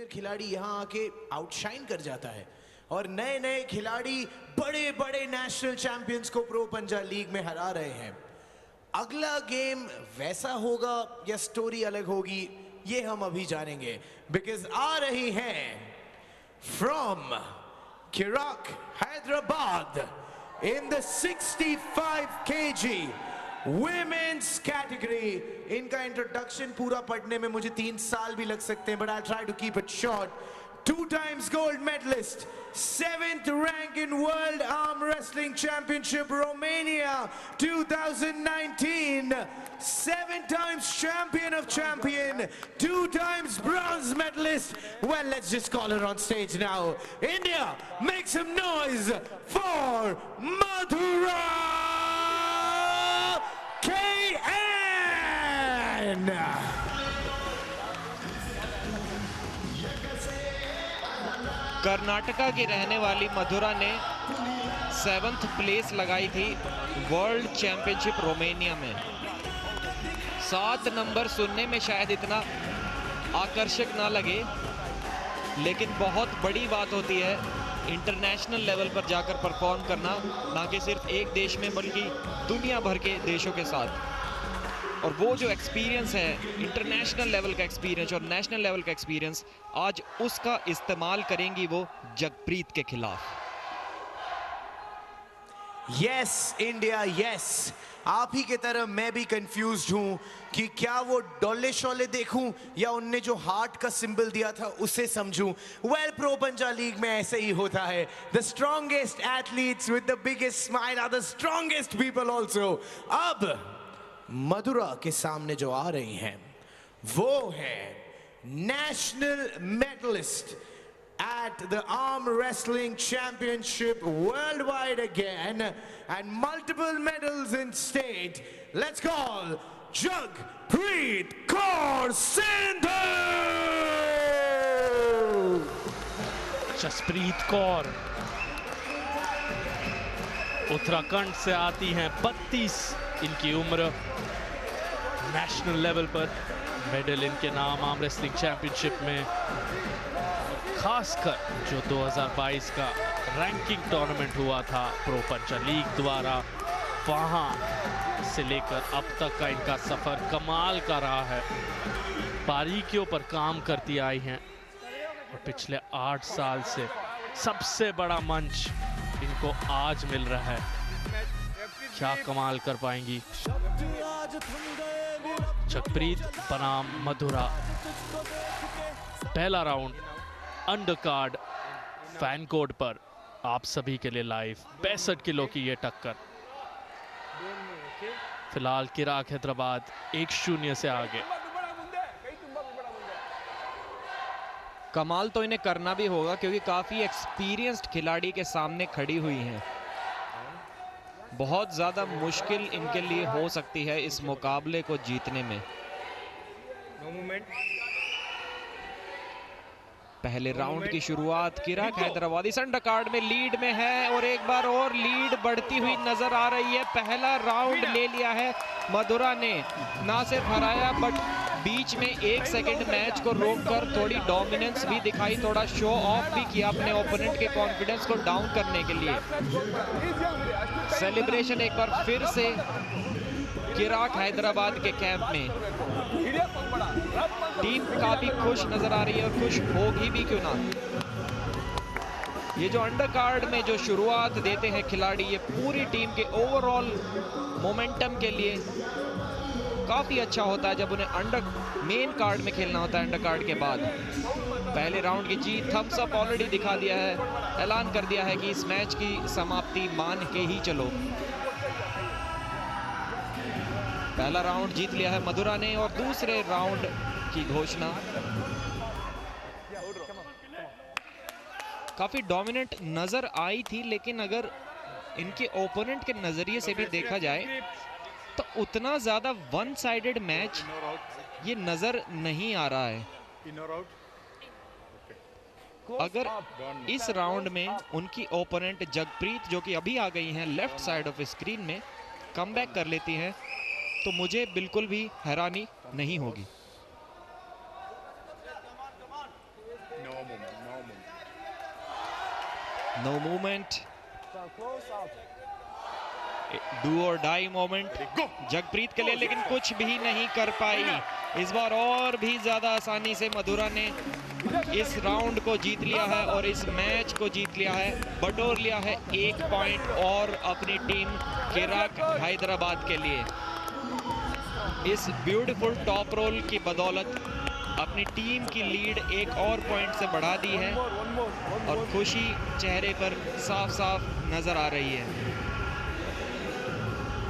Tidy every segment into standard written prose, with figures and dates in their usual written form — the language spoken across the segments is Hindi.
जूनियर खिलाड़ी यहाँ आके आउटशाइन कर जाता है और नए नए खिलाड़ी बड़े बड़े नेशनल चैंपियंस को प्रो पंजाब लीग में हरा रहे हैं। अगला गेम वैसा होगा या स्टोरी अलग होगी, ये हम अभी जानेंगे। बिकॉज आ रही हैं from Kiraak Hyderabad in the 65 kg women's category। इनका इंट्रोडक्शन पूरा पढ़ने में मुझे 3 साल भी लग सकते हैं, but I'll try to keep it short। 2 times gold medalist, 7th rank in World Arm Wrestling Championship Romania 2019, 7 times champion of champion, 2 times bronze medalist। Well, let's just call her on stage now। India, make some noise for Madhura KN। Karnataka की रहने वाली मधुरा ने 7th प्लेस लगाई थी वर्ल्ड चैंपियनशिप रोमानिया में। 7 नंबर सुनने में शायद इतना आकर्षक ना लगे, लेकिन बहुत बड़ी बात होती है इंटरनेशनल लेवल पर जाकर परफॉर्म करना, ना कि सिर्फ एक देश में बल्कि दुनिया भर के देशों के साथ। और वो जो एक्सपीरियंस है, इंटरनेशनल लेवल का एक्सपीरियंस और नेशनल लेवल का एक्सपीरियंस, आज उसका इस्तेमाल करेंगी वो जगप्रीत के खिलाफ। यस इंडिया यस, आप ही की तरह मैं भी कंफ्यूज्ड हूं कि क्या वो डोले शोले देखूं या उनने जो हार्ट का सिंबल दिया था उसे समझूं। वेल, प्रो पंजाब लीग में ऐसे ही होता है। The strongest athletes with the biggest smile are the strongest people also. अब मधुरा के सामने जो आ रही हैं वो है national medallist at the Arm Wrestling Championship worldwide again and multiple medals in state. Let's call Jagpreet Kaur Sindhu। Jaspreet Kaur Uttarakhand से आती हैं, 32 इनकी उम्र। नेशनल लेवल पर मेडल इनके नाम आर्म रेसलिंग चैंपियनशिप में, खासकर जो 2022 का रैंकिंग टूर्नामेंट हुआ था प्रो पंजाब लीग द्वारा, वहां से लेकर अब तक का इनका सफर कमाल का रहा है। बारीकियों पर काम करती आई हैं और पिछले 8 साल से सबसे बड़ा मंच इनको आज मिल रहा है। क्या कमाल कर पाएंगी जगप्रीत बनाम मधुरा। पहला राउंड अंडरकार्ड फैन कोड पर आप सभी के लिए लाइव। 65 किलो की ये टक्कर। फिलहाल किराक हैदराबाद 1-0 से आगे। कमाल तो इन्हें करना भी होगा क्योंकि काफी एक्सपीरियंस्ड खिलाड़ी के सामने खड़ी हुई हैं। बहुत ज्यादा मुश्किल इनके लिए हो सकती है इस मुकाबले को जीतने में। पहले राउंड की शुरुआत किराक हैदराबाद इस अंडरकार्ड में लीड में है और एक बार और लीड बढ़ती हुई नजर आ रही है। पहला राउंड ले लिया है मधुरा ने, ना सिर्फ हराया बट बीच में 1 सेकंड मैच को रोककर थोड़ी डोमिनेंस भी दिखाई, थोड़ा शो ऑफ भी किया अपने ओपोनेंट के कॉन्फिडेंस को डाउन करने के लिए। सेलिब्रेशन एक बार फिर से किराक हैदराबाद के कैंप में। टीम काफी खुश नजर आ रही है और खुश होगी भी क्यों ना। ये जो अंडरकार्ड में जो शुरुआत देते हैं खिलाड़ी, ये पूरी टीम के ओवरऑल मोमेंटम के लिए काफी अच्छा होता है जब उन्हें मेन कार्ड में खेलना होता है अंडरकार्ड के बाद। पहले राउंड की जीत, थम्स अप ऑलरेडी दिखा दिया है, ऐलान कर दिया है कि इस मैच की समाप्ति मान के ही चलो। पहला राउंड जीत लिया है मधुरा ने और दूसरे राउंड की घोषणा। काफी डोमिनेंट नजर आई थी, लेकिन अगर इनके ओपोनेंट के नजरिए से भी देखा जाए तो उतना ज्यादा वन साइडेड मैच ये नजर नहीं आ रहा है। अगर इस राउंड में उनकी ओपोनेंट जगप्रीत, जो कि अभी आ गई हैं लेफ्ट साइड ऑफ स्क्रीन में, कमबैक कर लेती हैं तो मुझे बिल्कुल भी हैरानी नहीं होगी। नो मूवमेंट, डू और डाई मोमेंट जगप्रीत के लिए, लेकिन कुछ भी नहीं कर पाई। इस बार और भी ज्यादा आसानी से मधुरा ने इस राउंड को जीत लिया है और इस मैच को जीत लिया है, बटोर लिया है 1 पॉइंट और अपनी टीम किराक हैदराबाद के लिए। इस ब्यूटीफुल टॉप रोल की बदौलत अपनी टीम की लीड 1 और पॉइंट से बढ़ा दी है और खुशी चेहरे पर साफ साफ नजर आ रही है।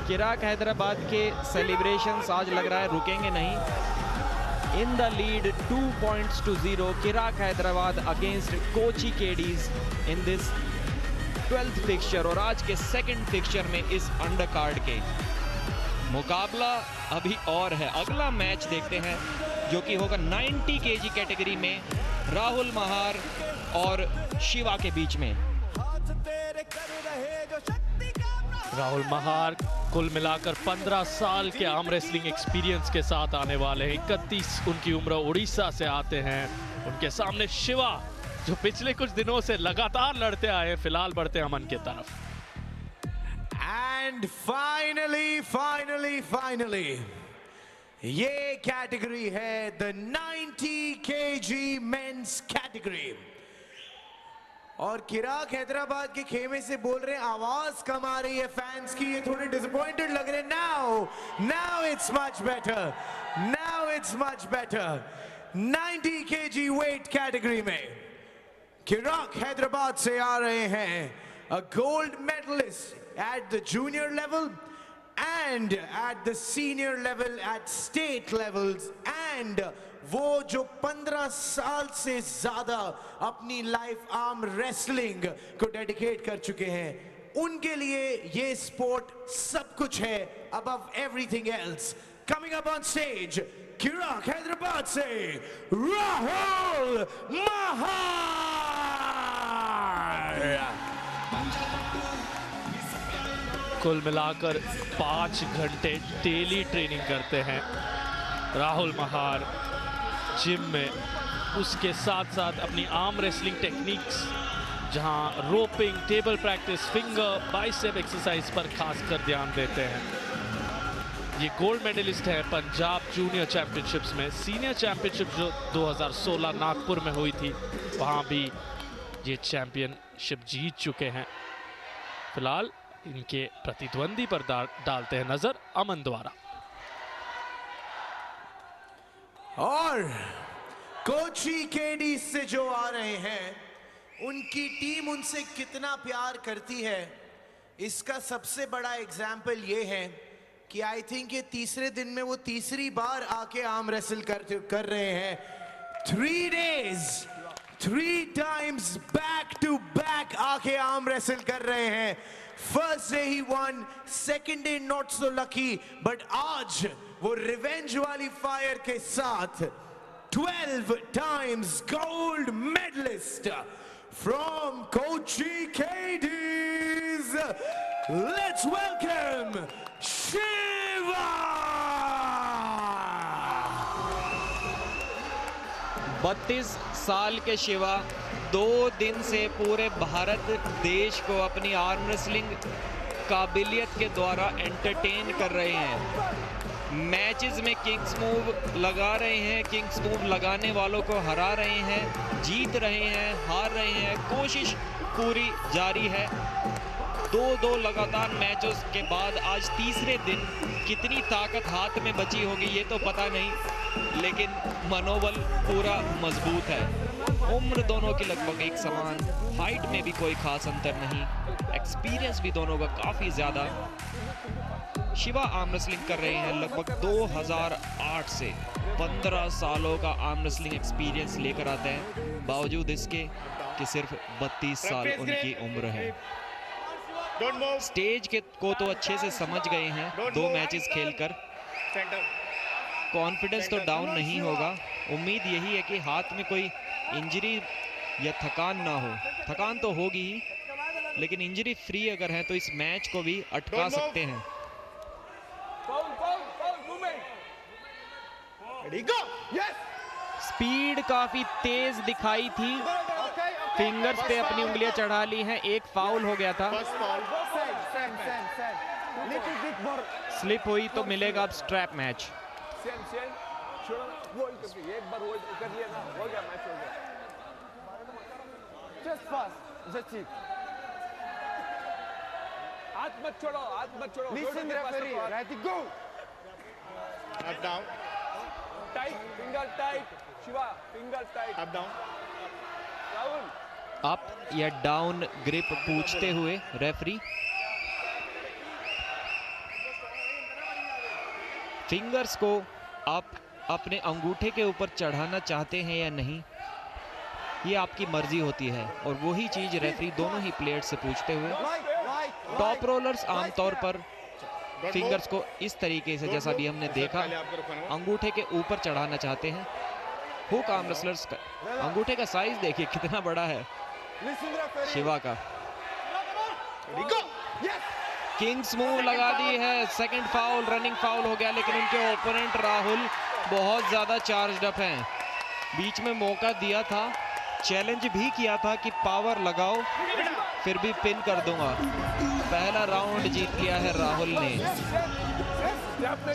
किराक हैदराबाद के सेलिब्रेशंस आज लग रहा है रुकेंगे नहीं। In the lead 2 points to 0 Kiraak Hyderabad against Kochi KDs in this 12th fixture. और आज के 2nd फिक्सचर में इस अंडर कार्ड के मुकाबला अभी और है। अगला मैच देखते हैं जो कि होगा 90 kg कैटेगरी में राहुल महार और शिवा के बीच में। राहुल महार कुल मिलाकर 15 साल के आर्म रेसलिंग एक्सपीरियंस के साथ आने वाले हैं। 31 उनकी उम्र, उड़ीसा से आते हैं। उनके सामने शिवा जो पिछले कुछ दिनों से लगातार लड़ते आए हैं, फिलहाल बढ़ते हैं अमन की तरफ। एंड फाइनली ये कैटेगरी है द 90 kg मेंस कैटेगरी। और किराक हैदराबाद के खेमे से बोल रहे हैं आवाज कम आ रही है फैंस की, ये थोड़े डिसअपॉइंटेड लग रहे हैं। Now it's much better. 90 kg weight category में किराक हैदराबाद से आ रहे हैं a gold medallist at the junior level and at the senior level, at state levels, and वो जो 15 साल से ज्यादा अपनी लाइफ आर्म रेसलिंग को डेडिकेट कर चुके हैं, उनके लिए ये स्पोर्ट सब कुछ है above everything else. Coming up on stage, किराक Hyderabad से राहुल महार। कुल मिलाकर 5 घंटे डेली ट्रेनिंग करते हैं राहुल महार जिम में। उसके साथ साथ अपनी आर्म रेसलिंग टेक्निक्स, जहां roping, table practice, finger, bicep exercise पर खासकर ध्यान देते हैं। ये गोल्ड मेडलिस्ट है पंजाब जूनियर चैंपियनशिप्स में। सीनियर चैंपियनशिप जो 2016 नागपुर में हुई थी, वहां भी ये चैंपियनशिप जीत चुके हैं। फिलहाल इनके प्रतिद्वंदी पर डालते हैं नजर अमन द्वारा। और कोची केडी से जो आ रहे हैं, उनकी टीम उनसे कितना प्यार करती है, इसका सबसे बड़ा एग्जाम्पल ये है कि आई थिंक ये तीसरे दिन में वो तीसरी बार आके आर्म रेसल कर रहे हैं। 3 days 3 times back to back आके आर्म रेसल कर रहे हैं। First day he won, second day not so lucky, but आज वो रिवेंज वाली फायर के साथ 12 times gold medalist from Kochi Kedis. Let's welcome Shiva. 32 साल के शिवा 2 दिन से पूरे भारत देश को अपनी आर्म रेसलिंग काबिलियत के द्वारा एंटरटेन कर रहे हैं। मैचेस में किंग्स मूव लगा रहे हैं, किंग्स मूव लगाने वालों को हरा रहे हैं, जीत रहे हैं, हार रहे हैं, कोशिश पूरी जारी है। 2 लगातार मैचों के बाद आज तीसरे दिन कितनी ताकत हाथ में बची होगी ये तो पता नहीं, लेकिन मनोबल पूरा मजबूत है। उम्र दोनों की लगभग एक समान, हाइट में भी कोई खास अंतर नहीं, एक्सपीरियंस भी दोनों का काफ़ी ज़्यादा। शिवा आर्म रेसलिंग कर रहे हैं लगभग 2008 से 15 सालों का आर्म रेसलिंग एक्सपीरियंस लेकर आते हैं, बावजूद इसके कि सिर्फ 32 साल उनकी उम्र है। स्टेज को तो अच्छे से समझ गए हैं 2 मैचेस खेलकर। कॉन्फिडेंस तो डाउन नहीं होगा। उम्मीद यही है कि हाथ में कोई इंजरी या थकान ना हो। थकान तो होगी ही, लेकिन इंजरी फ्री अगर है तो इस मैच को भी अटका सकते हैं। स्पीड काफी तेज दिखाई थी, फिंगर्स पे अपनी उंगलियां चढ़ा ली हैं। एक फाउल हो गया था, स्लिप हुई तो मिलेगा अब स्ट्रैप मैच। एक बार होल्ड कर लिया ना, हो गया मैच, हो गया। Just pass, just it. हाथ मत छोड़ो, हाथ मत छोड़ो। लिसन रेफरी, राइट गो। Up down. Tight, finger tight. Shiva, finger tight. Up down. Rahul. Up या डाउन ग्रिप पूछते हुए रेफरी। फिंगर्स को आप अपने अंगूठे के ऊपर चढ़ाना चाहते हैं या नहीं, ये आपकी मर्जी होती है, और वही चीज रेफरी दोनों ही प्लेयर्स से पूछते हुए। टॉप रोलर्स आमतौर पर फिंगर्स को इस तरीके से, जैसा भी हमने देखा, अंगूठे के ऊपर चढ़ाना चाहते हैं। हुक आर्म रेसलर्स का अंगूठे का साइज देखिए कितना बड़ा है शिवा का। किंग्स मूव लगा दी है, सेकंड फाउल, रनिंग फाउल हो गया, लेकिन उनके ओपोनेंट राहुल बहुत ज्यादा चार्ज्ड अप हैं। बीच में मौका दिया था, चैलेंज भी किया था कि पावर लगाओ, फिर भी पिन कर दूंगा। पहला राउंड जीत लिया है राहुल ने।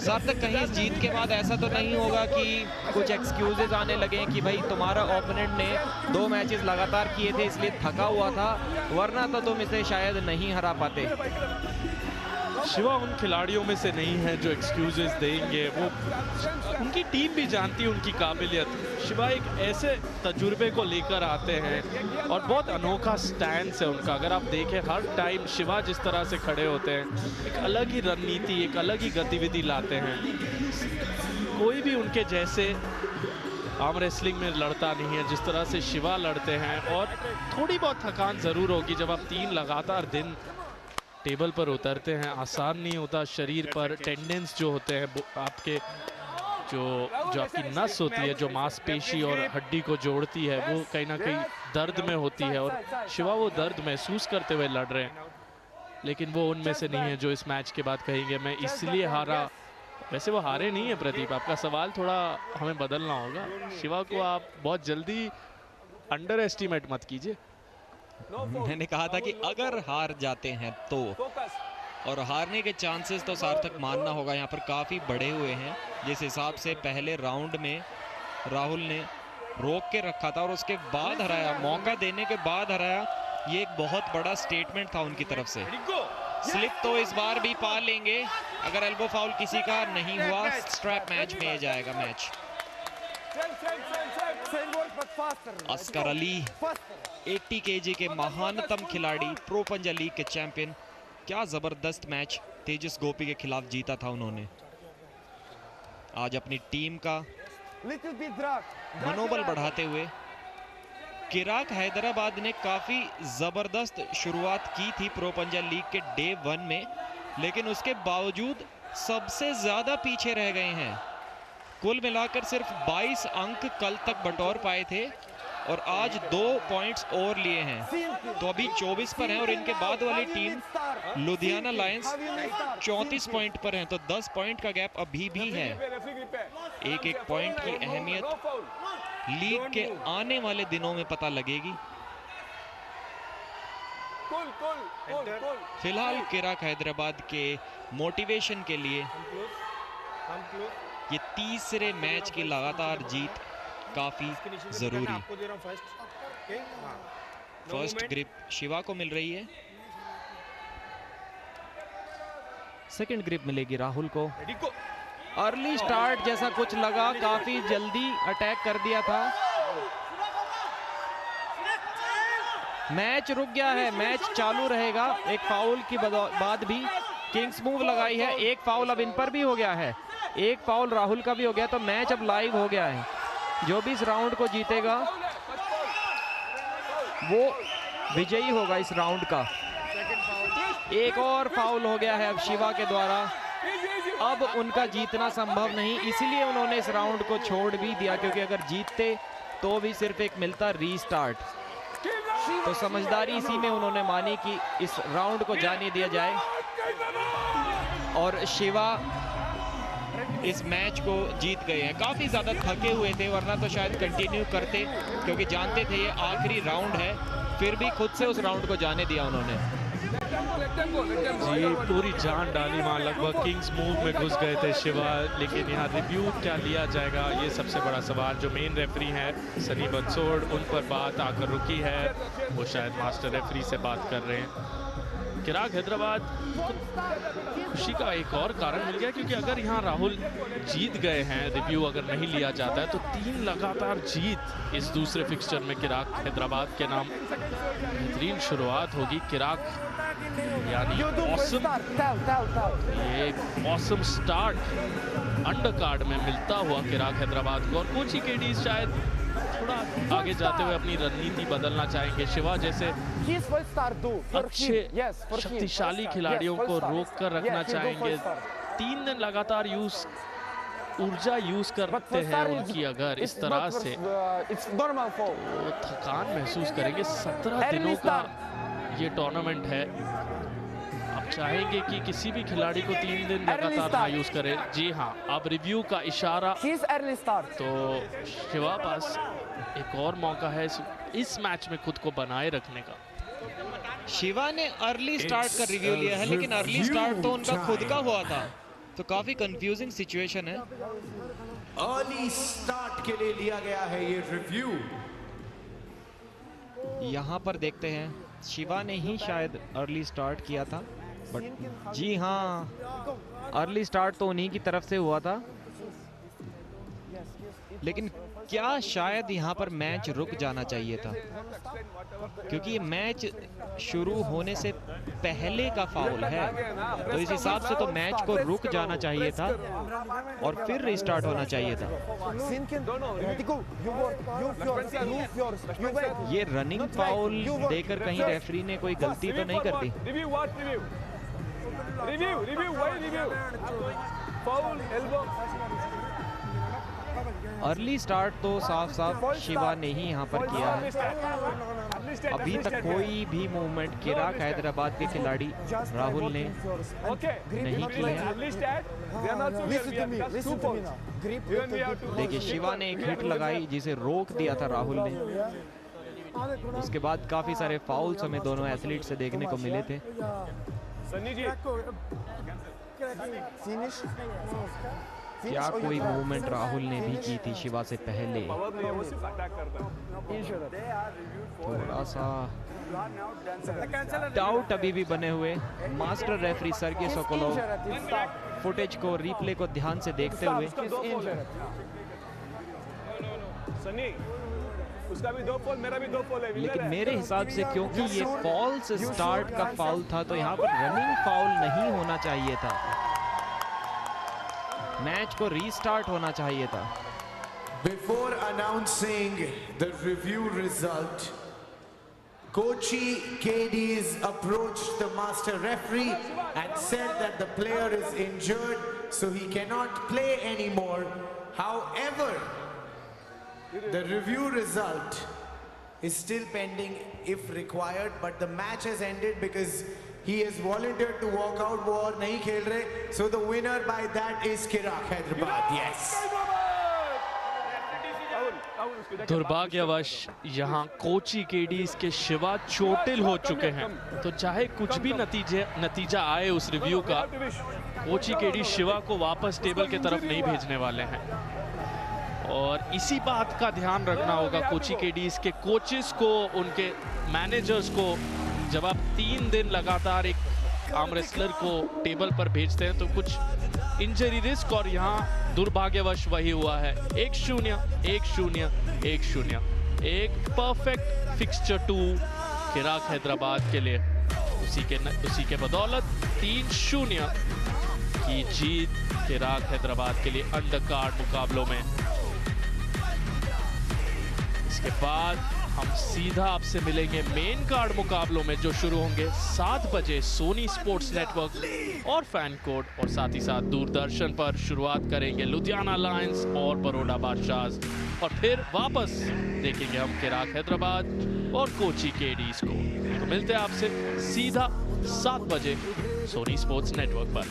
साथ तक कहीं इस जीत के बाद ऐसा तो नहीं होगा कि कुछ एक्सक्यूजेज आने लगे कि भाई तुम्हारा ओपोनेंट ने 2 मैचेस लगातार किए थे इसलिए थका हुआ था, वरना तो तुम इसे शायद नहीं हरा पाते। शिवा उन खिलाड़ियों में से नहीं है जो एक्सक्यूजेस देंगे, वो उनकी टीम भी जानती है उनकी काबिलियत। शिवा एक ऐसे तजुर्बे को लेकर आते हैं और बहुत अनोखा स्टैंड है उनका। अगर आप देखें हर टाइम शिवा जिस तरह से खड़े होते हैं, एक अलग ही रणनीति, एक अलग ही गतिविधि लाते हैं। कोई भी उनके जैसे आर्म रेसलिंग में लड़ता नहीं है जिस तरह से शिवा लड़ते हैं। और थोड़ी बहुत थकान ज़रूर होगी जब आप 3 लगातार दिन टेबल पर उतरते हैं, आसान नहीं होता। शरीर पर टेंडेंस जो होते हैं आपके, जो आपकी नस होती है, जो मांसपेशी और हड्डी को जोड़ती है, वो कहीं ना कहीं दर्द में होती है, और शिवा वो दर्द महसूस करते हुए लड़ रहे हैं। लेकिन वो उनमें से नहीं है जो इस मैच के बाद कहेंगे मैं इसलिए हारा। वैसे वो हारे नहीं है प्रदीप, आपका सवाल थोड़ा हमें बदलना होगा। शिवा को आप बहुत जल्दी अंडर एस्टिमेट मत कीजिए। मैंने कहा था कि अगर हार जाते हैं तो, और हारने के चांसेस तो सार्थक मानना होगा यहाँ पर काफ़ी बढ़े हुए हैं। जिस हिसाब से पहले राउंड में राहुल ने रोक के रखा था और उसके बाद हराया, मौका देने के बाद हराया, ये एक बहुत बड़ा स्टेटमेंट था उनकी तरफ से। स्लिप तो इस बार भी पा लेंगे, अगर एल्बो फाउल किसी का नहीं हुआ स्ट्रैप मैच में जाएगा मैच। अस्कर अली 80 केजी के महानतम खिलाड़ी, प्रो पंजा लीग के चैंपियन, क्या जबरदस्त मैच तेजस गोपी के खिलाफ जीता था उन्होंने। आज अपनी टीम का मनोबल बढ़ाते हुए किराक हैदराबाद ने काफी जबरदस्त शुरुआत की थी प्रो पंजा लीग के डे 1 में, लेकिन उसके बावजूद सबसे ज्यादा पीछे रह गए हैं। कुल मिलाकर सिर्फ 22 अंक कल तक बटौर पाए थे और आज 2 पॉइंट्स और लिए हैं, तो अभी 24 पर हैं। और इनके बाद वाली टीम लुधियाना लायंस 34 पॉइंट पर हैं, तो 10 पॉइंट का गैप अभी भी है। एक एक पॉइंट की अहमियत लीग के आने वाले दिनों में पता लगेगी। फिलहाल किराक हैदराबाद के मोटिवेशन के लिए ये तीसरे मैच की लगातार जीत काफी जरूरी। फर्स्ट ग्रिप शिवा को मिल रही है, सेकंड ग्रिप मिलेगी राहुल को। अर्ली स्टार्ट जैसा कुछ लगा, काफी जल्दी अटैक कर दिया था। मैच रुक गया है, मैच चालू रहेगा। एक फाउल की बाद भी किंग्स मूव लगाई है, एक फाउल अब इन पर भी हो गया है, एक फाउल राहुल का भी हो गया, तो मैच अब लाइव हो गया है। जो भी इस राउंड को जीतेगा वो विजयी होगा इस राउंड का। एक और फाउल हो गया है अब शिवा के द्वारा, अब उनका जीतना संभव नहीं, इसीलिए उन्होंने इस राउंड को छोड़ भी दिया, क्योंकि अगर जीतते तो भी सिर्फ एक मिलता रीस्टार्ट। तो समझदारी इसी में उन्होंने मानी कि इस राउंड को जाने दिया जाए और शिवा इस मैच को जीत गए हैं। काफ़ी ज़्यादा थके हुए थे, वरना तो शायद कंटिन्यू करते, क्योंकि जानते थे ये आखिरी राउंड है। फिर भी खुद से उस राउंड को जाने दिया उन्होंने। जी, पूरी जान डाली वहाँ, लगभग किंग्स मूव में घुस गए थे शिवा। लेकिन यहाँ रिव्यू क्या लिया जाएगा, ये सबसे बड़ा सवाल। जो मेन रेफरी हैं सनी बंसोड़, उन पर बात आकर रुकी है। वो शायद मास्टर रेफरी से बात कर रहे हैं। चिराग हैदराबाद खुशी का एक और कारण मिल गया, क्योंकि अगर यहाँ राहुल जीत गए हैं, रिव्यू अगर नहीं लिया जाता है, तो 3 लगातार जीत इस दूसरे फिक्सचर में चिराग हैदराबाद के नाम। बेहतरीन शुरुआत होगी चिराग, यानी ऑसम, ये ऑसम स्टार्ट अंडर कार्ड में मिलता हुआ चिराग हैदराबाद को। और कोची केडी शायद थोड़ा आगे जाते हुए अपनी रणनीति बदलना चाहेंगे। शिवा जैसे अच्छे शक्तिशाली खिलाड़ियों को रोक कर रखना चाहेंगे। 3 दिन लगातार ऊर्जा यूज करते हैं उनकी, अगर इस तरह से तो थकान महसूस करेंगे। 17 दिनों का ये टूर्नामेंट है। अब चाहेंगे कि किसी भी खिलाड़ी को 3 दिन लगातार ना यूज करे। जी हाँ, अब रिव्यू का इशारा, तो शिवा पास एक और मौका है इस मैच में खुद को बनाए रखने का। शिवा ने अर्ली स्टार्ट का रिव्यू लिया है, लेकिन अर्ली स्टार्ट तो उनका खुद का हुआ था, तो काफी कंफ्यूजिंग सिचुएशन है। अर्ली स्टार्ट के लिए लिया गया है ये रिव्यू। यहाँ पर देखते हैं, शिवा ने ही शायद अर्ली स्टार्ट किया था, बट जी हाँ, अर्ली स्टार्ट तो उन्हीं की तरफ से हुआ था। लेकिन क्या शायद यहाँ पर मैच रुक जाना चाहिए था, क्योंकि ये मैच शुरू होने से पहले का फाउल है, तो इस हिसाब से तो मैच को रुक जाना चाहिए था और फिर रिस्टार्ट होना चाहिए था। ये रनिंग फाउल देकर कहीं रेफरी ने कोई गलती तो नहीं कर दी। अर्ली स्टार्ट तो साफ साफ शिवा ने ही यहाँ पर किया है। अभी तक कोई भी मूवमेंट चिराग हैदराबाद के खिलाड़ी राहुल ने नहीं की है। देखिए, शिवा ने एक हिट लगाई जिसे रोक दिया था राहुल ने। उसके बाद काफी सारे फाउल्स हमें दोनों एथलीट से देखने को मिले थे। क्या कोई मूवमेंट राहुल ने भी की थी शिवा से पहले? थोड़ा सा डाउट अभी भी बने हुए। Master referee Sergei Sokolov footage को, रिप्ले को ध्यान से देखते हुए, उसका भी 2 फॉल, मेरा भी 2 फॉल है। लेकिन मेरे हिसाब से क्योंकि ये फॉल्स स्टार्ट का फाउल था, तो यहाँ पर रनिंग फाउल नहीं होना चाहिए था, मैच को रीस्टार्ट होना चाहिए था। Before announcing the review result, Kochi KDs approached the master referee and said that the player is injured, so he cannot play anymore. However, the review result is still pending if required, but the match has ended because he has volunteered to walk out. वो और नहीं खेल रहे, so the winner by that is Chirag Hyderabad. Yes. दुर्भाग्यवश यहाँ कोची केडीज के शिवा चोटिल हो चुके हैं, तो चाहे कुछ भी नतीजा आए उस रिव्यू का, कोची केडी शिवा को वापस टेबल के तरफ नहीं भेजने वाले हैं। और इसी बात का ध्यान रखना होगा कोची केडीज के कोचेस को, उनके मैनेजर्स को। जब आप 3 दिन लगातार एक आर्म रेसलर को टेबल पर भेजते हैं तो कुछ इंजरी रिस्क, और यहाँ दुर्भाग्यवश वही हुआ है। 1-0, 1-0, 1-0, एक परफेक्ट फिक्सचर 2 चिराग हैदराबाद के लिए। उसी के बदौलत 3-0 की जीत चिराग हैदराबाद के लिए अंडर कार्ड मुकाबलों में। इसके बाद हम सीधा आपसे मिलेंगे मेन कार्ड मुकाबलों में, जो शुरू होंगे 7 बजे सोनी स्पोर्ट्स नेटवर्क और फैन कोड, और साथ ही साथ दूरदर्शन पर। शुरुआत करेंगे लुधियाना लायंस और बड़ौदा बादशाहs, और फिर वापस देखेंगे हम चिराग हैदराबाद और कोची केडीज को। तो मिलते हैं आपसे सीधा 7 बजे सोनी स्पोर्ट्स नेटवर्क पर।